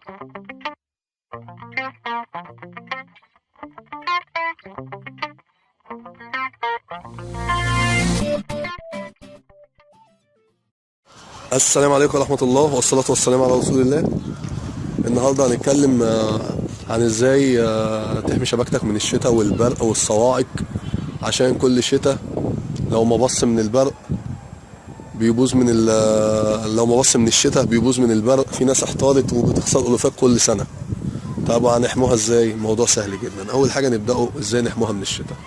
السلام عليكم ورحمة الله والصلاة والسلام على رسول الله. النهاردة هنتكلم عن ازاي تحمي شبكتك من الشتاء والبرق والصواعق، عشان كل شتاء لو ما بص من البرق بيبوظ من لو ما بص من الشتاء بيبوظ من البرق. في ناس احتارت وبتخسر ألوفات كل سنة. طبعا هنحموها ازاي؟ الموضوع سهل جدا. اول حاجة نبدأه ازاي نحموها من الشتاء.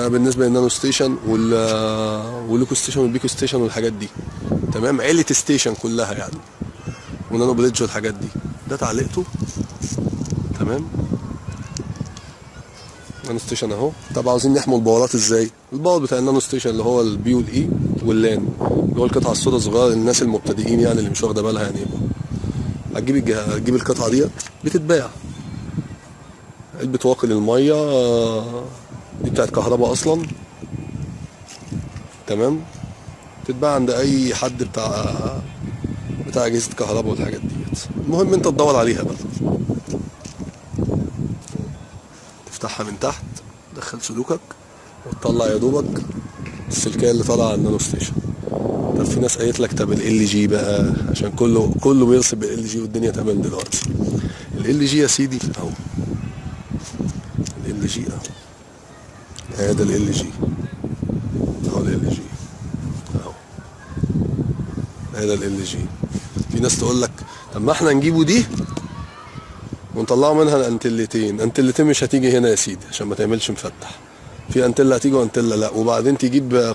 بالنسبة للنانو ستيشن واللوكو ستيشن والبيكو ستيشن والحاجات دي، تمام، عيلة ستيشن كلها يعني، ونانو بريدج والحاجات دي، ده تعليقته. تمام، نانو ستيشن اهو. طب عاوزين نحموا الباورات ازاي؟ الباور بتاع النانو ستيشن اللي هو البي والاي واللان، اللي هو القطعة السوداء الصغيرة للناس المبتدئين يعني اللي مش واخدة بالها يعني. هتجيب القطعة ديت بتتباع علبة واقي للمية، دي بتاعت كهرباء اصلا، تمام، تتباع عند اي حد بتاع اجهزة كهرباء والحاجات ديت. المهم انت تدور عليها بقى، تفتحها من تحت، تدخل سلوكك وتطلع يا دوبك السلكية اللي طالعة على النانو ستيشن. طب في ناس قالت لك طب ال جي بقى، عشان كله بيرسم بال جي والدنيا تمام دلوقتي. ال جي يا سيدي اهو، ال جي اهو، هذا ال جي اهو، ال جي اهو، هذا ال جي. في ناس تقول لك طب ما احنا نجيبه دي ونطلعوا منها الانتلتين مش هتيجي هنا يا سيدي عشان ما تعملش مفتح. في انتله هتيجي وانتله لا، وبعدين تجيب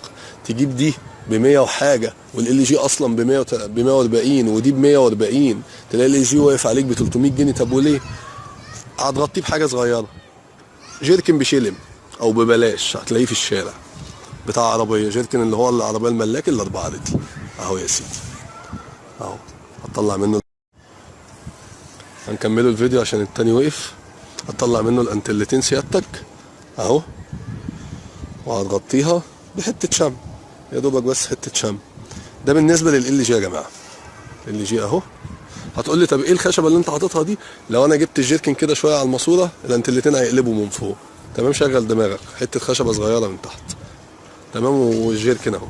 دي ب100 وحاجه، والال جي اصلا ب140 ودي ب140، تلاقي ال جي واقف عليك ب 300 جنيه. طب وليه؟ هتغطيه بحاجه صغيره، جيركن بشلم او ببلاش هتلاقيه في الشارع بتاع عربيه، جيركن اللي هو العربيه الملاك ال4 لتر اهو يا سيدي اهو. هتطلع منه، هنكمله الفيديو عشان التاني وقف. هتطلع منه الانتلتين سيادتك اهو، وهتغطيها بحته شمع يا دوبك، بس حته شمع. ده بالنسبه لل جي يا جماعه. ال جي اهو. هتقول لي طب ايه الخشبه اللي انت حاططها دي؟ لو انا جبت الجيركن كده شويه على الماسوره الانتلتين هيقلبوا من فوق، تمام. شغل دماغك، حته خشبه صغيره من تحت، تمام، والجيركن اهو.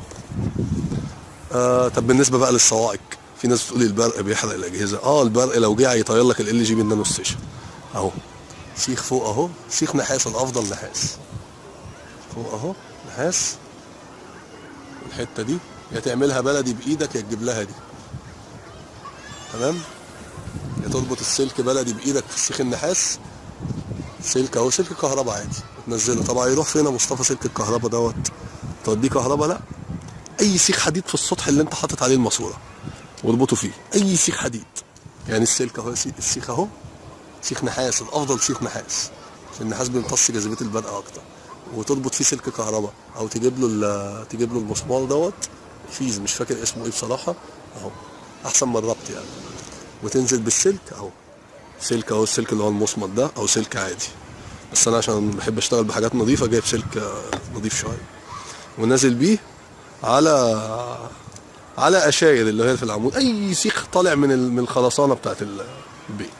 طب بالنسبه بقى للصواعق، في ناس بتقول البرق بيحرق الاجهزه. البرق لو جه هيطير لك ال جي بالنانو ستيشن اهو. سيخ فوق اهو، سيخ نحاس، الافضل نحاس فوق اهو، نحاس. الحته دي يا تعملها بلدي بايدك يا تجيب لها دي، تمام، يا تربط السلك بلدي بايدك في السيخ النحاس. سلك اهو، سلك كهرباء عادي تنزله. طبعا يروح فين يا مصطفى سلك الكهرباء دوت؟ توديه كهرباء؟ لا، اي سيخ حديد في السطح اللي انت حاطط عليه الماسوره واربطه فيه، اي سيخ حديد يعني. السلك اهو، السيخ اهو، سيخ نحاس، الافضل سيخ نحاس عشان النحاس بيمتص جاذبيه البرق اكتر. وتربط فيه سلك كهرباء او تجيب له المسمار دوت فيز، مش فاكر اسمه ايه بصراحه اهو، احسن من الربط يعني. وتنزل بالسلك اهو، سلك اهو، السلك اللي هو المصمت ده او سلك عادي، بس انا عشان بحب اشتغل بحاجات نظيفه جايب سلك نظيف شويه، ونازل بيه على اشاير اللي هي في العمود، اي سيخ طالع من الخرسانه بتاعت البيت،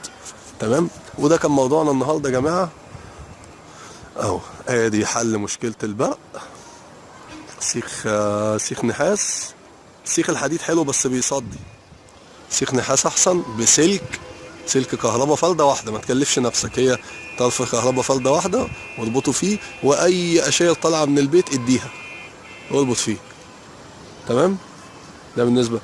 تمام. وده كان موضوعنا النهارده يا جماعه اهو. ادي حل مشكله البرق. سيخ نحاس. سيخ الحديد حلو بس بيصدي، سيخ نحاس احسن سلك كهرباء فلده واحده، ما تكلفش نفسك، هي طرف كهرباء فلده واحده واربطه فيه، واي اشياء طالعه من البيت اديها واربط فيه، تمام. ده بالنسبه